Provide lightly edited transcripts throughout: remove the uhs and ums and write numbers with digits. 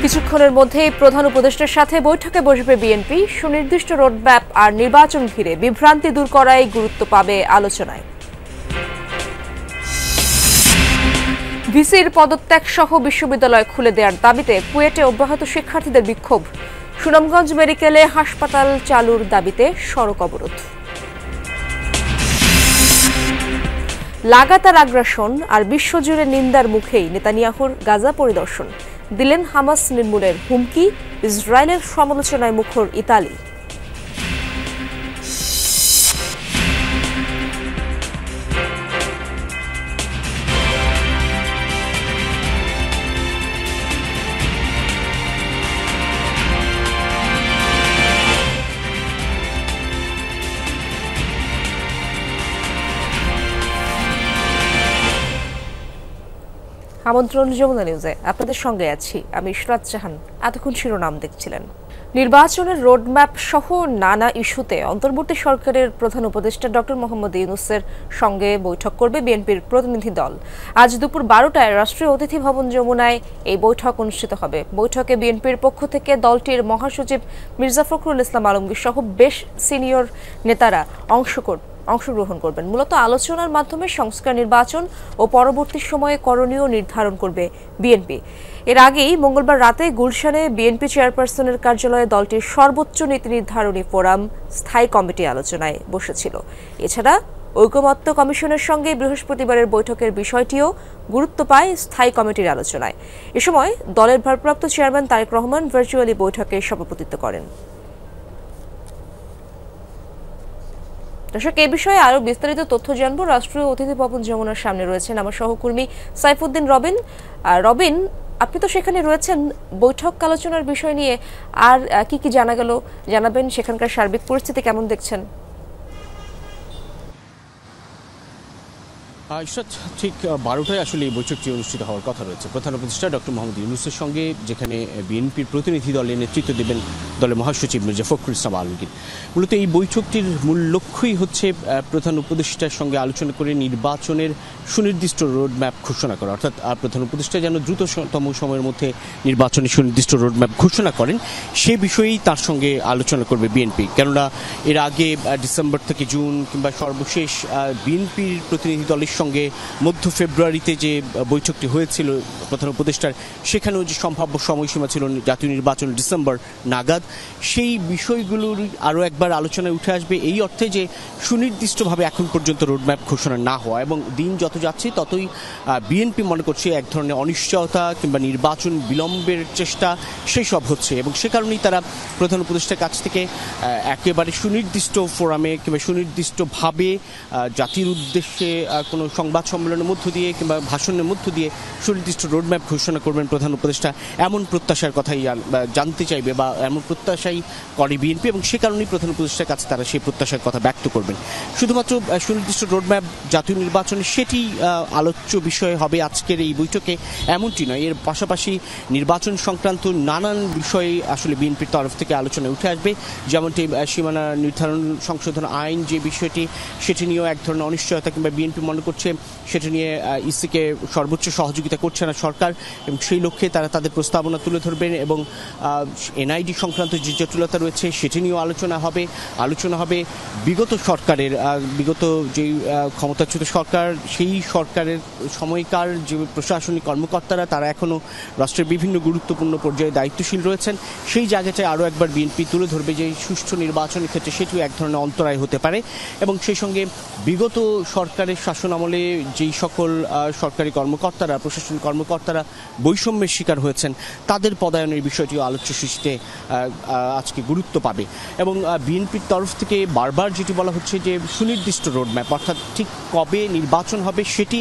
কিছুক্ষণের মধ্যেই প্রধান উপদেষ্টার সাথে বৈঠকে বসবে বিএনপি। সুনির্দিষ্ট রোডম্যাপ আর নির্বাচন ঘিরে বিভ্রান্তি দূর করাই গুরুত্ব পাবে আলোচনায়। ভিসির পদত্যাগ সহ বিশ্ববিদ্যালয় খুলে দেওয়ার দাবিতে কুয়েটে অব্যাহত শিক্ষার্থীদের বিক্ষোভ। সুনামগঞ্জ মেডিকেলে হাসপাতাল চালুর দাবিতে সড়ক অবরোধ। লাগাতার আগ্রাসন আর বিশ্বজুড়ে নিন্দার মুখেই নেতানিয়াহুর গাজা পরিদর্শন। দিলেন হামাস নির্মূলের হুমকি। ইসরায়েলের সমালোচনায় মুখর ইতালি। আমন্ত্রণ যমুনা নিউজে আপনাদের সঙ্গে আছি আমি ইশরাত জাহান। এতক্ষণ শিরোনাম দেখছিলেন। নির্বাচনের রোডম্যাপ সহ নানা ইস্যুতে অন্তর্বর্তী সরকারের প্রধান উপদেষ্টা ডক্টর মোহাম্মদ ইউনূসের সঙ্গে বৈঠক করবে বিএনপির প্রতিনিধি দল। আজ দুপুর 12টায় রাষ্ট্রীয় অতিথি ভবন যমুনায় এই বৈঠক অনুষ্ঠিত হবে। বৈঠকে বিএনপির পক্ষ থেকে দলটির মহাসচিব মির্জা ফখরুল ইসলাম আলমগীর সহ বেশ সিনিয়র নেতারা অংশগ্রহণ করবেন। মূলত আলোচনার মাধ্যমে সংস্কার, নির্বাচন ও পরবর্তী সময়ে করণীয় নির্ধারণ করবে বিএনপি। এর আগেই মঙ্গলবার রাতে গুলশানে বিএনপি চেয়ারপারসনের কার্যালয়ে দলটির সর্বোচ্চ নীতি নির্ধারণী ফোরাম স্থায়ী কমিটি আলোচনায় বসেছিল। এছাড়া ঐকমত্য কমিশনের সঙ্গে বৃহস্পতিবারের বৈঠকের বিষয়টিও গুরুত্ব পায় স্থায়ী কমিটির আলোচনায়। এ সময় দলের ভারপ্রাপ্ত চেয়ারম্যান তারেক রহমান ভার্চুয়ালি বৈঠকে সভাপতিত্ব করেন। দর্শক, এই বিষয়ে আরো বিস্তারিত তথ্য জানবো। রাষ্ট্রীয় অতিথি ভবন যমুনার সামনে রয়েছেন আমার সহকর্মী সাইফুদ্দিন রবিন। রবিন, আপনি তো সেখানে রয়েছেন, বৈঠক আলোচনার বিষয় নিয়ে আর কি কি জানা গেল জানাবেন। সেখানকার সার্বিক পরিস্থিতি কেমন দেখছেন? ঠিক 12টায় আসলে এই বৈঠকটি অনুষ্ঠিত হওয়ার কথা রয়েছে। প্রধান উপদেষ্টা ডক্টর মোহাম্মদ ইউনূসের সঙ্গে, যেখানে বিএনপির প্রতিনিধি দলের নেতৃত্ব দেবেন দলের মহাসচিব মির্জা ফখরুল ইসলাম আলমগীর। মূলত এই বৈঠকটির মূল লক্ষ্যই হচ্ছে প্রধান উপদেষ্টার সঙ্গে আলোচনা করে নির্বাচনের সুনির্দিষ্ট রোডম্যাপ ঘোষণা করা, অর্থাৎ প্রধান উপদেষ্টা যেন দ্রুততম সময়ের মধ্যে নির্বাচনের সুনির্দিষ্ট রোডম্যাপ ঘোষণা করেন, সে বিষয়েই তার সঙ্গে আলোচনা করবে বিএনপি। কেননা এর আগে ডিসেম্বর থেকে জুন কিংবা সর্বশেষ বিএনপির প্রতিনিধি দলের সঙ্গে মধ্য ফেব্রুয়ারিতে যে বৈঠকটি হয়েছিল প্রধান উপদেষ্টার, সেখানেও যে সম্ভাব্য সময়সীমা ছিল জাতীয় নির্বাচন ডিসেম্বর নাগাদ, সেই বিষয়গুলোর আরও একবার আলোচনায় উঠে আসবে। এই অর্থে যে সুনির্দিষ্টভাবে এখন পর্যন্ত রোডম্যাপ ঘোষণা না হওয়া, এবং দিন যত যাচ্ছে ততই বিএনপি মনে করছে এক ধরনের অনিশ্চয়তা কিংবা নির্বাচন বিলম্বের চেষ্টা সেই সব হচ্ছে, এবং সে কারণেই তারা প্রধান উপদেষ্টার কাছ থেকে একেবারে সুনির্দিষ্ট ফোরামে কিংবা সুনির্দিষ্টভাবে জাতির উদ্দেশ্যে কোনো সংবাদ সম্মেলনের মধ্য দিয়ে কিংবা ভাষণের মধ্য দিয়ে সুনির্দিষ্ট রোডম্যাপ ঘোষণা করবেন প্রধান উপদেষ্টা, এমন প্রত্যাশার কথাই জানতে চাইবে বা এমন প্রত্যাশাই করে বিএনপি, এবং সে কারণেই প্রধান উপদেষ্টার কাছে তারা সেই প্রত্যাশার কথা ব্যক্ত করবেন। শুধুমাত্র সুনির্দিষ্ট রোডম্যাপ জাতীয় নির্বাচনে সেটি আলোচ্য বিষয় হবে আজকের এই বৈঠকে এমনটি নয়, এর পাশাপাশি নির্বাচন সংক্রান্ত নানান বিষয়ে আসলে বিএনপির তরফ থেকে আলোচনায় উঠে আসবে। যেমনটি সীমানা নির্ধারণ সংশোধন আইন যে বিষয়টি, সেটি নিয়েও এক ধরনের অনিশ্চয়তা কিংবা বিএনপি মনে করছে সেটা নিয়ে ইসিকে সর্বোচ্চ সহযোগিতা করছে না সরকার, এবং সেই লক্ষ্যে তারা তাদের প্রস্তাবনা তুলে ধরবেন, এবং এনআইডি সংক্রান্ত যে জটিলতা রয়েছে সেটি নিয়েও আলোচনা হবে বিগত সরকারের, বিগত যেই ক্ষমতাচ্যুত সরকার, সেই সরকারের সময়কার যে প্রশাসনিক কর্মকর্তারা তারা এখনও রাষ্ট্রের বিভিন্ন গুরুত্বপূর্ণ পর্যায়ে দায়িত্বশীল রয়েছেন, সেই জায়গাটায় আরও একবার বিএনপি তুলে ধরবে যে সুষ্ঠু নির্বাচনের ক্ষেত্রে সেটিও এক ধরনের অন্তরায় হতে পারে, এবং সেই সঙ্গে বিগত সরকারের শাসন আমলে যেই সকল সরকারি কর্মকর্তারা, প্রশাসনিক কর্মকর্তারা বৈষম্যের শিকার হয়েছেন, তাদের পদায়নের বিষয়টিও আলোচ্য সূচিতে আজকে গুরুত্ব পাবে। এবং বিএনপির তরফ থেকে বারবার যেটি বলা হচ্ছে যে সুনির্দিষ্ট রোডম্যাপ, অর্থাৎ ঠিক কবে নির্বাচন হবে সেটি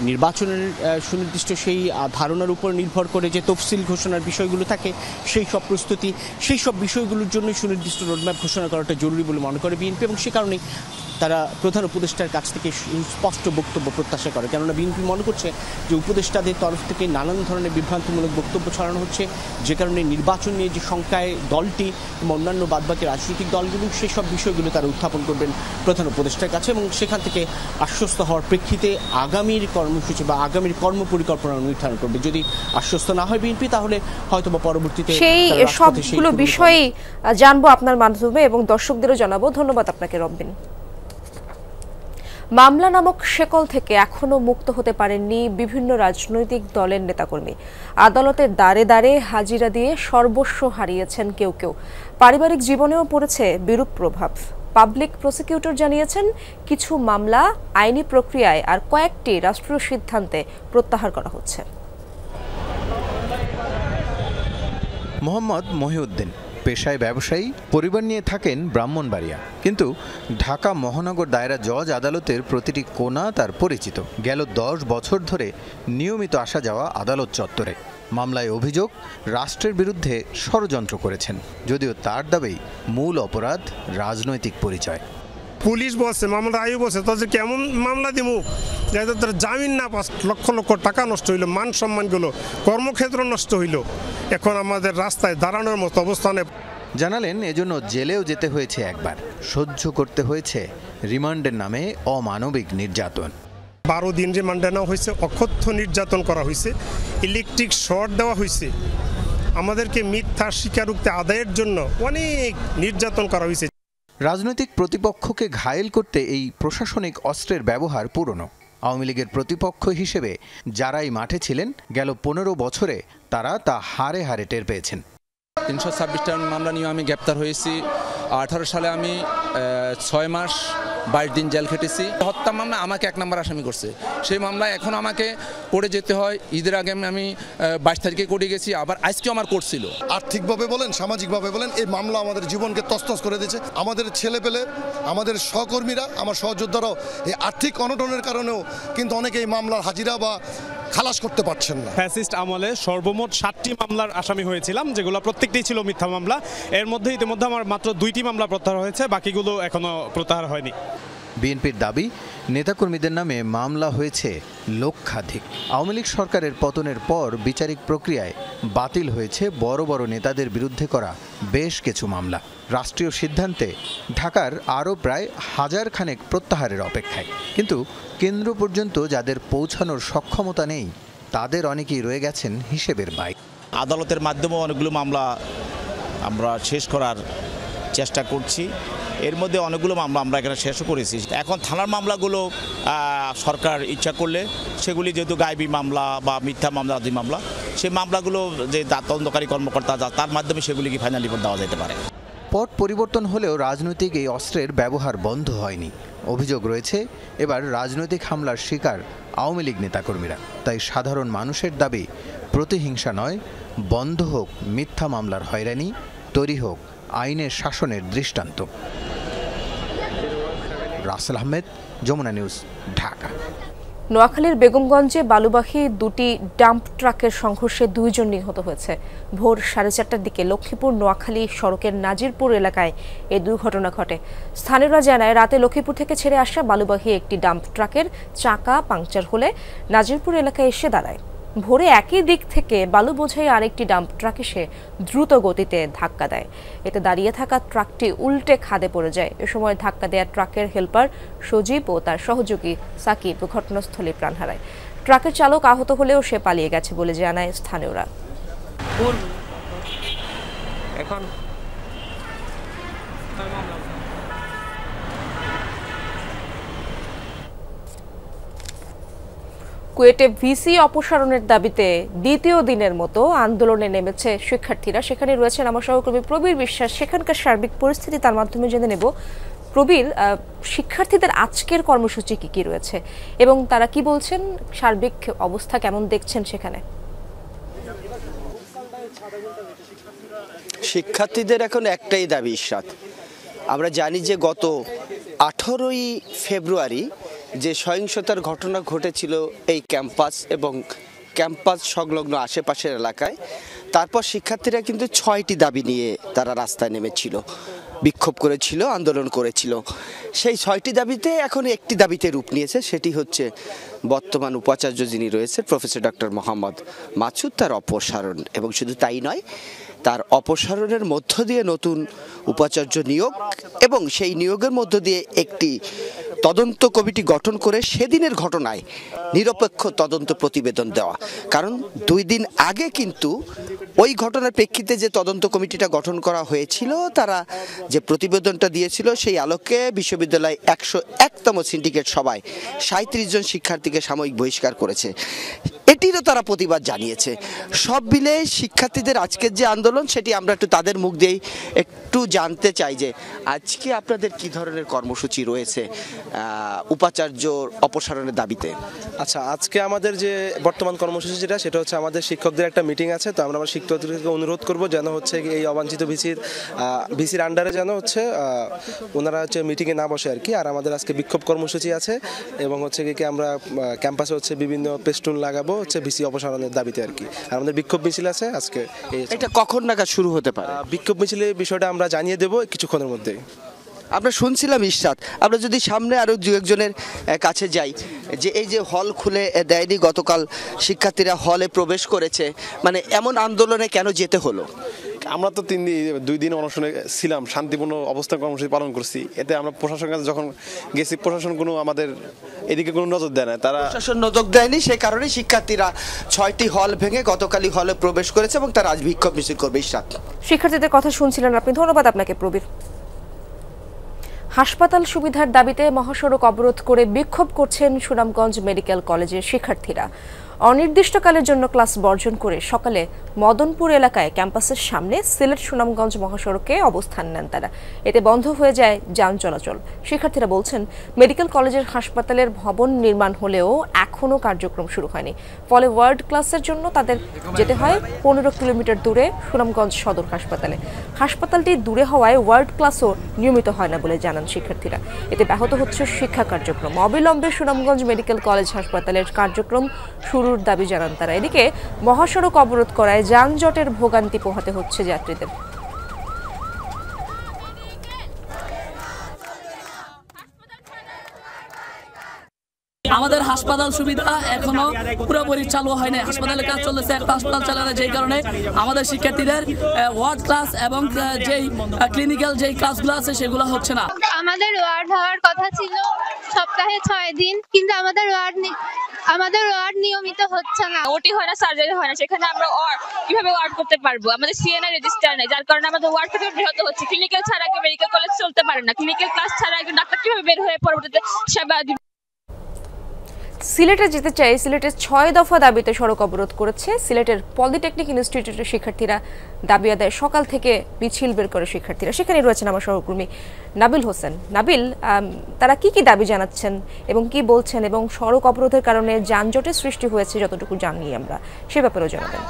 নির্বাচনের সুনির্দিষ্ট সেই ধারণার উপর নির্ভর করে যে তফসিল ঘোষণার বিষয়গুলো থাকে, সেই সব প্রস্তুতি, সেই সব বিষয়গুলোর জন্য সুনির্দিষ্ট রোডম্যাপ ঘোষণা করাটা জরুরি বলে মনে করে বিএনপি, এবং সে কারণেই তারা প্রধান উপদেষ্টার কাছ থেকে স্পষ্ট বক্তব্য বক্তব্য প্রত্যাশা করে, কেননা বিএনপি মনে করছে যে উপদেষ্টাদের তরফ থেকে নানান ধরনের বিভ্রান্তিমূলক বক্তব্য ছড়ানো হচ্ছে, যে কারণে নির্বাচন নিয়ে যে শঙ্কায় দলটি এবং অন্যান্য বাদবাকি রাজনৈতিক দলগুলো সেসব বিষয়গুলো তারা উত্থাপন করবেন প্রধান উপদেষ্টার কাছে, এবং সেখান থেকে আশ্বস্ত হওয়ার প্রেক্ষিতে আগামীর কর্মসূচি বা আগামীর কর্মপরিকল্পনা নির্ধারণ করবে। যদি আশ্বস্ত না হয় বিএনপি, তাহলে হয়তো বা পরবর্তীতে সেই সবগুলো বিষয়ই জানবো আপনার মাধ্যমে এবং দর্শকদেরও জানাবো। ধন্যবাদ আপনাকে রবিন। মামলা নামক শেকল থেকে এখনো মুক্ত হতে পারেননি বিভিন্ন রাজনৈতিক দলের নেতাকর্মী। আদালতের দ্বারে দ্বারে হাজিরা দিয়ে সর্বস্ব হারিয়েছেন কেউ কেউ। পারিবারিক জীবনেও পড়েছে বিরূপ প্রভাব। পাবলিক প্রসিকিউটর জানিয়েছেন কিছু মামলা আইনি প্রক্রিয়ায় আর কয়েকটি রাষ্ট্রীয় সিদ্ধান্তে প্রত্যাহার করা হচ্ছে। মোহাম্মদ মহিউদ্দিন পেশায় ব্যবসায়ী, পরিবার নিয়ে থাকেন ব্রাহ্মণবাড়িয়া, কিন্তু ঢাকা মহানগর দায়রা জজ আদালতের প্রতিটি কোণা তার পরিচিত। গেল 10 বছর ধরে নিয়মিত আসা যাওয়া আদালত চত্বরে। মামলায় অভিযোগ রাষ্ট্রের বিরুদ্ধে ষড়যন্ত্র করেছেন, যদিও তার দাবি মূল অপরাধ রাজনৈতিক পরিচয়। পুলিশ বলছে, মামলা আয়ু বলছে, তাদের কেমন মামলা দিব, যাদের তারা জামিন না পাস, লক্ষ লক্ষ টাকা নষ্ট হইল, মান সম্মানগুলো, কর্মক্ষেত্র নষ্ট হইল। এখন আমাদের রাস্তায় দাঁড়ানোর মতো অবস্থানে। জানালেন এজন্য জেলেও যেতে হয়েছে একবার, সহ্য করতে হয়েছে রিমান্ডের নামে অমানবিক নির্যাতন। 12 দিন রিমান্ডে নেওয়া হয়েছে, অকথ্য নির্যাতন করা হয়েছে, ইলেকট্রিক শর্ট দেওয়া হয়েছে, আমাদেরকে মিথ্যা স্বীকারোক্তি আদায়ের জন্য অনেক নির্যাতন করা হয়েছে। রাজনৈতিক প্রতিপক্ষকে ঘায়েল করতে এই প্রশাসনিক অস্ত্রের ব্যবহার পুরনো। আওয়ামী লীগের প্রতিপক্ষ হিসেবে যারাই মাঠে ছিলেন গেল 15 বছরে তারা তা হারে হারে টের পেয়েছেন। 326টা মামলা নিয়ে আমি গ্রেপ্তার হয়েছি। 18 সালে আমি 6 মাস 22 দিন জেল খেটেছি। হত্যা মামলা আমাকে 1 নম্বর আসামি করছে। সেই মামলায় এখন আমাকে কোর্টে যেতে হয়। ঈদের আগে আমি 22 তারিখে কোর্টে গেছি, আবার আজকেও আমার কোর্ট ছিল। আর্থিকভাবে বলেন, সামাজিকভাবে বলেন, এই মামলা আমাদের জীবনকে তছনছ করে দিয়েছে। আমাদের ছেলেপেলে, আমাদের সহকর্মীরা, আমার সহযোদ্ধারাও এই আর্থিক অনটনের কারণেও কিন্তু অনেকে এই মামলার হাজিরা বা খালাস করতে পারছেন না। ফ্যাসিস্ট আমলে সর্বমোট 7টি মামলার আসামি হয়েছিলাম, যেগুলো প্রত্যেকটাই ছিল মিথ্যা মামলা। এর মধ্যে ইতিমধ্যে আমার মাত্র 2টি মামলা প্রত্যাহার হয়েছে, বাকিগুলো এখনো প্রত্যাহার হয়নি। বিএনপির দাবি নেতাকর্মীদের নামে মামলা হয়েছে লক্ষাধিক। আওয়ামী লীগ সরকারের পতনের পর বিচারিক প্রক্রিয়ায় বাতিল হয়েছে বড় বড় নেতাদের বিরুদ্ধে করা বেশ কিছু মামলা। রাষ্ট্রীয় সিদ্ধান্তে ঢাকার আরও প্রায় 1000 খানেক প্রত্যাহারের অপেক্ষায়, কিন্তু কেন্দ্র পর্যন্ত যাদের পৌঁছানোর সক্ষমতা নেই তাদের অনেকেই রয়ে গেছেন হিসেবের বাইরে। আদালতের মাধ্যমে অনেকগুলো মামলা আমরা শেষ করার চেষ্টা করছি। এর মধ্যে অনেকগুলো মামলা আমরা এখানে শেষও করেছি। এখন থানার মামলাগুলো সরকার ইচ্ছা করলে সেগুলি যেহেতু গায়েবী মামলা বা মিথ্যা মামলা, আদি মামলা, সেই মামলাগুলো যে তদন্তকারী কর্মকর্তা তার মাধ্যমে সেগুলিকে ফাইনাল রিপোর্ট দেওয়া যেতে পারে। পট পরিবর্তন হলেও রাজনৈতিক এই অস্ত্রের ব্যবহার বন্ধ হয়নি। অভিযোগ রয়েছে এবার রাজনৈতিক হামলার শিকার আওয়ামী লীগ নেতাকর্মীরা। তাই সাধারণ মানুষের দাবি প্রতিহিংসা নয়, বন্ধ হোক মিথ্যা মামলার হয়রানি, তৈরি হোক আইনের শাসনের দৃষ্টান্ত। রাসেল আহমেদ, যমুনা নিউজ, ঢাকা। নোয়াখালীর বেগমগঞ্জে বালুবাহী 2টি ডাম্প ট্রাকের সংঘর্ষে 2 জন নিহত হয়েছে। ভোর 4:30টার দিকে লক্ষ্মীপুর নোয়াখালী সড়কের নাজিরপুর এলাকায় এই দুর্ঘটনা ঘটে। স্থানীয়রা জানায় রাতে লক্ষ্মীপুর থেকে ছেড়ে আসা বালুবাহী একটি ডাম্প ট্রাকের চাকা পাংচার হলে নাজিরপুর এলাকায় এসে দাঁড়ায়। ভোরে একই দিক থেকে বালু বোঝাই আরেকটি ডাম্প ট্রাক এসে দ্রুত গতিতে ধাক্কা দেয়। এতে দাঁড়িয়ে থাকা ট্রাকটি উল্টে খাদে পড়ে যায়। এ সময় ধাক্কা দেয়া ট্রাকের হেলপার সজীব ও তার সহযোগী সাকিব ঘটনাস্থলে প্রাণ হারায়। ট্রাকের চালক আহত হলেও সে পালিয়ে গেছে বলে জানায় স্থানীয়রা। কুয়েটে ভিসি অপসারণের দাবিতে দ্বিতীয় দিনের মতো আন্দোলনে নেমেছে শিক্ষার্থীরা। সেখানে রয়েছেন আমার সহকর্মী প্রবীর বিশ্বাস। সেখানকার সার্বিক পরিস্থিতি তার মাধ্যমে জেনে নেব। প্রবীর, শিক্ষার্থীদের আজকের কর্মসূচি কি রয়েছে এবং তারা কি বলছেন, সার্বিক অবস্থা কেমন দেখছেন সেখানে? শিক্ষার্থীদের এখন একটাই দাবি, ইশরাত। আমরা জানি যে গত 18ই ফেব্রুয়ারি যে সহিংসতার ঘটনা ঘটেছিল এই ক্যাম্পাস এবং ক্যাম্পাস সংলগ্ন আশেপাশের এলাকায়, তারপর শিক্ষার্থীরা কিন্তু 6টি দাবি নিয়ে তারা রাস্তায় নেমেছিল। বিক্ষোভ করেছিল, আন্দোলন করেছিল। সেই 6টি দাবিতে এখন একটি দাবিতে রূপ নিয়েছে, সেটি হচ্ছে বর্তমান উপাচার্য যিনি রয়েছে প্রফেসর ডক্টর মোহাম্মদ মাসুদ, তার অপসারণ। এবং শুধু তাই নয়, তার অপসারণের মধ্য দিয়ে নতুন উপাচার্য নিয়োগ এবং সেই নিয়োগের মধ্য দিয়ে একটি তদন্ত কমিটি গঠন করে সেদিনের ঘটনায় নিরপেক্ষ তদন্ত প্রতিবেদন দেওয়া। কারণ 2 দিন আগে কিন্তু ওই ঘটনার প্রেক্ষিতে যে তদন্ত কমিটিটা গঠন করা হয়েছিল, তারা যে প্রতিবেদনটা দিয়েছিল সেই আলোকে বিশ্ববিদ্যালয় 101তম সিন্ডিকেট সভায় 37 জন শিক্ষার্থীকে সাময়িক বহিষ্কার করেছে। এটিরও তারা প্রতিবাদ জানিয়েছে। সব মিলে শিক্ষার্থীদের আজকের যে আন্দোলন, সেটি আমরা একটু তাদের মুখ দিয়েই একটু জানতে চাই যে আজকে আপনাদের কি ধরনের কর্মসূচি রয়েছে উপাচার্য অপসারণের দাবিতে। আচ্ছা, আজকে আমাদের যে বর্তমান কর্মসূচি সেটা হচ্ছে আমাদের শিক্ষকদের একটা মিটিং আছে। তো আমরা শিক্ষকদেরকে অনুরোধ করব যেন হচ্ছে এই অবাঞ্ছিত ভিসির আন্ডারে যেন হচ্ছে ওনারা হচ্ছে মিটিংয়ে না বসে আর কি। আর আমাদের আজকে বিক্ষোভ কর্মসূচি আছে এবং হচ্ছে কি আমরা ক্যাম্পাসে হচ্ছে বিভিন্ন পেস্টুন লাগাবো হচ্ছে ভিসি অপসারণের দাবিতে আর কি। আর আমাদের বিক্ষোভ মিছিল আছে আজকে। এটা কখন নাগাদ শুরু হতে পারে? বিক্ষোভ মিছিলের বিষয়টা আমরা জানিয়ে দেবো কিছুক্ষণের মধ্যে। আমরা শুনছিলাম ইশরাত, আমরা যদি সামনে আরো 2-1 কাছে যাই, যে এই যে হল খুলে দেয়নি, গতকাল শিক্ষার্থীরা হলে প্রবেশ করেছে, মানে এমন আন্দোলনে কেন যেতে হলো? আমরা তো 2 দিন অনশনে ছিলাম, শান্তিপূর্ণ অবস্থান কর্মসূচি পালন করছি। এতে আমরা প্রশাসনের কাছে যখন গেছি, প্রশাসন কোনো আমাদের এদিকে কোনো নজর দেয় না। তারা প্রশাসন নজর দেয়নি, সেই কারণে শিক্ষার্থীরা 6টি হল ভেঙে গতকালই হলে প্রবেশ করেছে এবং তারা আজ বিক্ষোভ মিছিল করবে। ইশরাত, শিক্ষার্থীদের কথা শুনছিলেন আপনি, ধন্যবাদ আপনাকে প্রবীর। হাসপাতাল সুবিধার দাবিতে মহাসড়ক অবরোধ করে বিক্ষোভ করছেন সুনামগঞ্জ মেডিকেল কলেজের শিক্ষার্থীরা। অনির্দিষ্টকালের জন্য ক্লাস বর্জন করে সকালে মদনপুর এলাকায় ক্যাম্পাসের সামনে সিলেট সুনামগঞ্জ মহাসড়কে অবস্থান নেন তারা। এতে বন্ধ হয়ে যায় যান চলাচল। শিক্ষার্থীরা বলছেন, মেডিকেল কলেজের হাসপাতালের ভবন নির্মাণ হলেও এখনও কার্যক্রম শুরু হয়নি। ফলে ওয়ার্ড ক্লাসের জন্য তাদের যেতে হয় 15 কিলোমিটার দূরে সুনামগঞ্জ সদর হাসপাতালে। হাসপাতালটি দূরে হওয়ায় ওয়ার্ড ক্লাসও নিয়মিত হয় না বলে জানান শিক্ষার্থীরা। এতে ব্যাহত হচ্ছে শিক্ষা কার্যক্রম। অবিলম্বে সুনামগঞ্জ মেডিকেল কলেজ হাসপাতালের কার্যক্রম শুরুর দাবি জানান তারা। এদিকে মহাসড়ক অবরোধ করায় যানজটের ভোগান্তি পোহাতে হচ্ছে যাত্রীদের। আমাদের হাসপাতাল সুবিধা এখনো পুরোপুরি চালু হয়নি। হাসপাতালের কাজ চলতেছে, একটা হাসপাতাল চালানো, যেই কারণে আমাদের শিক্ষার্থীদের ওয়ার্ড ক্লাস এবং যেই ক্লিনিক্যাল যেই ক্লাসগুলো আছে সেগুলো হচ্ছে না। আমাদের ওয়ার্ড হওয়ার কথা ছিল সপ্তাহে 6 দিন, কিন্তু আমাদের ওয়ার্ড নিয়মিত হচ্ছে না। ওটি হয় না, সার্জারি হয় না, সেখানে আমরা কিভাবে ওয়ার্ড করতে পারবো? আমাদের সিএনআই রেজিস্টার নেই, যার কারণে আমাদের ওয়ার্ড থেকে বৃহৎ হচ্ছে। ক্লিনিক্যাল ছাড়া আগে মেডিকেল কলেজ চলতে পারে না, ক্লিনিক্যাল ক্লাস ছাড়া একজন ডাক্তার কিভাবে বের হয়ে পরবর্তীতে সেবা দিবে? সিলেটে যেতে চাই, সিলেটের 6 দফা দাবিতে সড়ক অবরোধ করেছে সিলেটের পলিটেকনিক ইনস্টিটিউটের শিক্ষার্থীরা। দাবি আদায় সকাল থেকে মিছিল বের করে শিক্ষার্থীরা। সেখানে রয়েছেন আমার সহকর্মী নাবিল হোসেন। নাবিল, তারা কি কি দাবি জানাচ্ছেন এবং কি বলছেন, এবং সড়ক অবরোধের কারণে যানজটের সৃষ্টি হয়েছে যতটুকু জানি আমরা, সে ব্যাপারেও জানাবেন।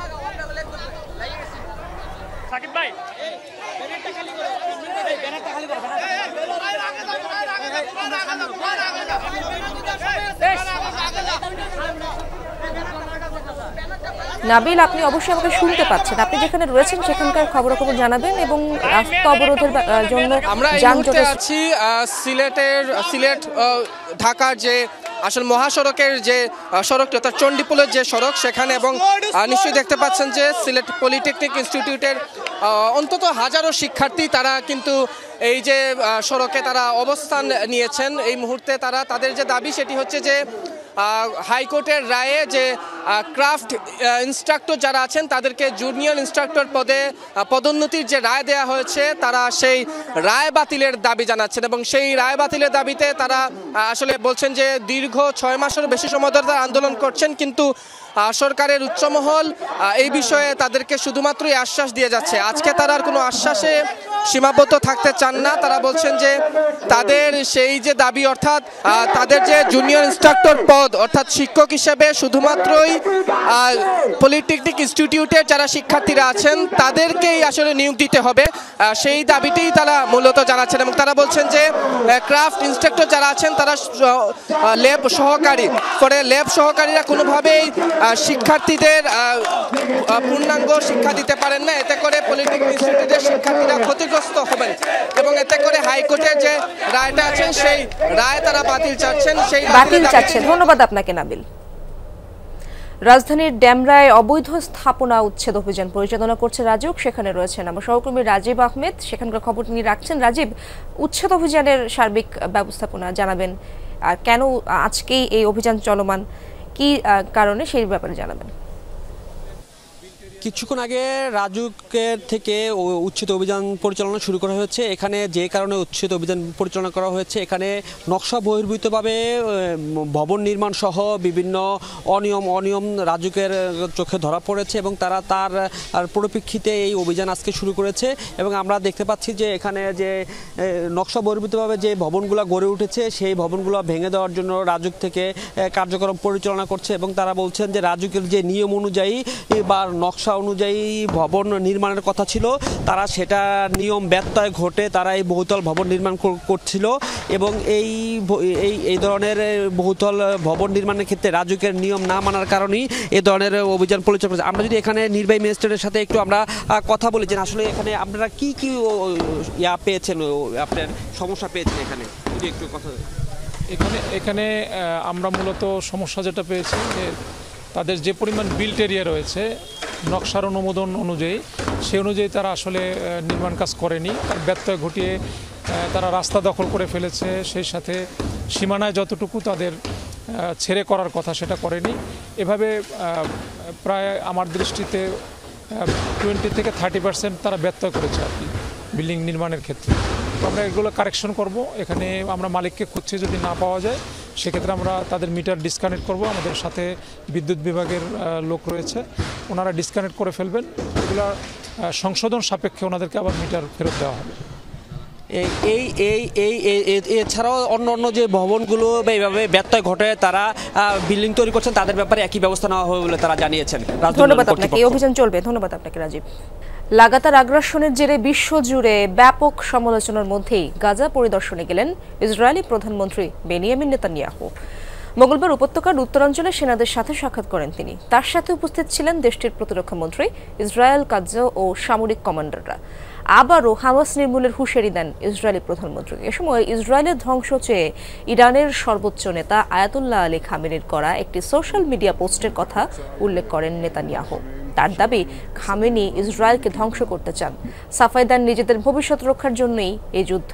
নাবিল, আপনি অবশ্যই আমাকে শুনতে পাচ্ছেন। আপনি যেখানে রয়েছেন সেখানকার খবরাখবর জানাবেন এবং রাস্তা অবরোধের জন্য আমরা আছি সিলেট ঢাকার যে আসলে মহাসড়কের যে সড়কটি অর্থাৎ চণ্ডীপুলের যে সড়ক সেখানে, এবং নিশ্চয়ই দেখতে পাচ্ছেন যে সিলেট পলিটেকনিক ইনস্টিটিউটের অন্তত হাজারো শিক্ষার্থী তারা কিন্তু এই যে সড়কে তারা অবস্থান নিয়েছেন। এই মুহূর্তে তারা তাদের যে দাবি সেটি হচ্ছে যে হাইকোর্টের রায়ে যে ক্রাফট ইনস্ট্রাক্টর যারা আছেন তাদেরকে জুনিয়র ইনস্ট্রাক্টর পদে পদোন্নতির যে রায় দেওয়া হয়েছে তারা সেই রায় বাতিলের দাবি জানাচ্ছেন, এবং সেই রায় বাতিলের দাবিতে তারা আসলে বলছেন যে দীর্ঘ 6 মাসেরও বেশি সময় ধরে তারা আন্দোলন করছেন, কিন্তু সরকারের উচ্চমহল এই বিষয়ে তাদেরকে শুধুমাত্রই আশ্বাস দিয়ে যাচ্ছে। আজকে তারা আর কোনো আশ্বাসে সীমাবদ্ধ থাকতে চান না। তারা বলছেন যে তাদের সেই যে দাবি অর্থাৎ তাদের যে জুনিয়র ইনস্ট্রাক্টর পদ অর্থাৎ শিক্ষক হিসেবে শুধুমাত্রই পলিটেকনিক ইনস্টিটিউটের যারা শিক্ষার্থীরা আছেন তাদেরকেই আসলে নিয়োগ দিতে হবে, সেই দাবিতেই তারা মূলত জানাচ্ছেন। এবং তারা বলছেন যে ক্রাফট ইনস্ট্রাক্টর যারা আছেন তারা ল্যাব সহকারী, পরে ল্যাব সহকারীরা কোনোভাবেই শিক্ষার্থীদের পূর্ণাঙ্গ শিক্ষা দিতে পারেন না, এতে করে পলিটেকনিক ইনস্টিটিউটের শিক্ষার্থীরা ক্ষতিগ্রস্ত হবেন এবং এতে করে হাইকোর্টের যে রায়টা আছেন সেই রায় তারা বাতিল চাচ্ছেন। ধন্যবাদ আপনাকে নাবিল। রাজধানীর ডেমরায় অবৈধ স্থাপনা উচ্ছেদ অভিযান পরিচালনা করছে রাজুক, সেখানে রয়েছেন আমার সহকর্মী রাজীব আহমেদ, সেখানকার খবর নিয়ে রাখছেন। রাজীব, উচ্ছেদ অভিযানের সার্বিক ব্যবস্থাপনা জানাবেন, আর কেন আজকেই এই অভিযান চলমান, কি কারণে সেই ব্যাপারে জানাবেন। কিছুক্ষণ আগে রাজুকের থেকে উচ্ছেদ অভিযান পরিচালনা শুরু করা হয়েছে। এখানে যে কারণে উচ্ছেদ অভিযান পরিচালনা করা হয়েছে, এখানে নকশা বহির্ভূতভাবে ভবন নির্মাণ সহ বিভিন্ন অনিয়ম রাজুকের চোখে ধরা পড়েছে এবং তারা তার পরিপ্রেক্ষিতে এই অভিযান আজকে শুরু করেছে। এবং আমরা দেখতে পাচ্ছি যে এখানে যে নকশা বহির্ভূতভাবে যে ভবনগুলো গড়ে উঠেছে সেই ভবনগুলো ভেঙে দেওয়ার জন্য রাজুক থেকে কার্যক্রম পরিচালনা করছে এবং তারা বলছেন যে রাজুকের যে নিয়ম অনুযায়ী বা নকশা অনুযায়ী ভবন নির্মাণের কথা ছিল, তারা সেটা নিয়ম ব্যত্যয় ঘটে তারা এই বহুতল ভবন নির্মাণ করছিল এবং এই ধরনের বহুতল ভবন নির্মাণের ক্ষেত্রে রাজুকের নিয়ম না মানার কারণেই এই ধরনের অভিযান পরিচালনা করেছে। আমরা যদি এখানে নির্বাহী ম্যাজিস্ট্রেটের সাথে একটু আমরা কথা বলেছেন, আসলে এখানে আপনারা কি পেয়েছেন, আপনার সমস্যা পেয়েছেন এখানে যদি একটু কথা। এখানে আমরা মূলত সমস্যা যেটা পেয়েছি যে তাদের যে পরিমাণ বিল্ট এরিয়া রয়েছে নকশার অনুমোদন অনুযায়ী, সেই অনুযায়ী তারা আসলে নির্মাণ কাজ করেনি, ব্যত্যয় ঘটিয়ে তারা রাস্তা দখল করে ফেলেছে, সেই সাথে সীমানায় যতটুকু তাদের ছেড়ে করার কথা সেটা করেনি। এভাবে প্রায় আমার দৃষ্টিতে 20 থেকে 30% তারা ব্যত্যয় করেছে আর কি বিল্ডিং নির্মাণের ক্ষেত্রে। তো আমরা এগুলো কারেকশন করব। এখানে আমরা মালিককে খুঁজছি, যদি না পাওয়া যায় সেক্ষেত্রে আমরা তাদের মিটার ডিসকানেক্ট করব। আমাদের সাথে বিদ্যুৎ বিভাগের লোক রয়েছে, ওনারা ডিসকানেক্ট করে ফেলবেন। এগুলো সংশোধন সাপেক্ষে ওনাদেরকে আবার মিটার ফেরত দেওয়া হবে। এছাড়াও অন্য যে ভবনগুলো এইভাবে ব্যত্যয় ঘটে তারা বিল্ডিং তৈরি করছেন, তাদের ব্যাপারে একই ব্যবস্থা নেওয়া হবে বলে তারা জানিয়েছেন। ধন্যবাদ আপনাকে, এই অভিযান চলবে। ধন্যবাদ আপনাকে রাজীব। লাগাতার আগ্রাসনের জেরে বিশ্বজুড়ে ব্যাপক সমালোচনার মধ্যেই গাজা পরিদর্শনে গেলেন ইসরায়েলি প্রধানমন্ত্রী বেনিয়ামিন নেতানিয়াহু। মঙ্গলবার উপত্যকার উত্তরাঞ্চলে সেনাদের সাথে সাক্ষাৎ করেন তিনি। তার সাথে উপস্থিত ছিলেন দেশটির প্রতিরক্ষা মন্ত্রী, ইসরায়েল কার্য ও সামরিক কমান্ডাররা। আবারও হামাস নির্মূলের হুঁশিয়ারি দেন ইসরায়েলি প্রধানমন্ত্রী। এ সময় ইসরায়েলের ধ্বংস চেয়ে ইরানের সর্বোচ্চ নেতা আয়াতুল্লাহ আলী খামেনির করা একটি সোশ্যাল মিডিয়া পোস্টের কথা উল্লেখ করেন নেতানিয়াহু। তার দাবি, খামেনি ইসরায়েলকে ধ্বংস করতে চান। সাফাই দেন নিজেদের ভবিষ্যৎ রক্ষার জন্যই এই যুদ্ধ।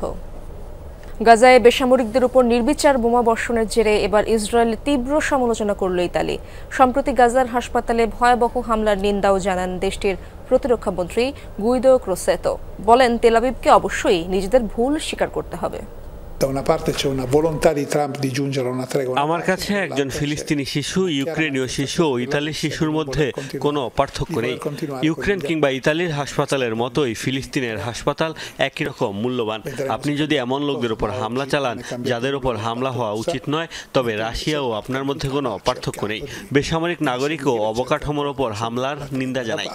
গাজায় বেসামরিকদের উপর নির্বিচার বোমা বর্ষণের জেরে এবার ইসরায়েলের তীব্র সমালোচনা করল ইতালি। সম্প্রতি গাজার হাসপাতালে ভয়াবহ হামলার নিন্দাও জানান দেশটির প্রতিরক্ষা মন্ত্রী গুইদো ক্রোসেতো। বলেন, তেল আবিবকে অবশ্যই নিজেদের ভুল স্বীকার করতে হবে। আমার কাছে একজন ফিলিস্তিনি শিশু, ইউক্রেনীয় শিশু ও ইতালির শিশুর মধ্যে কোনো পার্থক্য নেই। ইউক্রেন কিংবা ইতালির হাসপাতালের মতোই ফিলিস্তিনের হাসপাতাল একই রকম মূল্যবান। আপনি যদি এমন লোকদের উপর হামলা চালান যাদের উপর হামলা হওয়া উচিত নয়, তবে রাশিয়া ও আপনার মধ্যে কোনো পার্থক্য নেই। বেসামরিক নাগরিক ও অবকাঠামোর ওপর হামলার নিন্দা জানাই।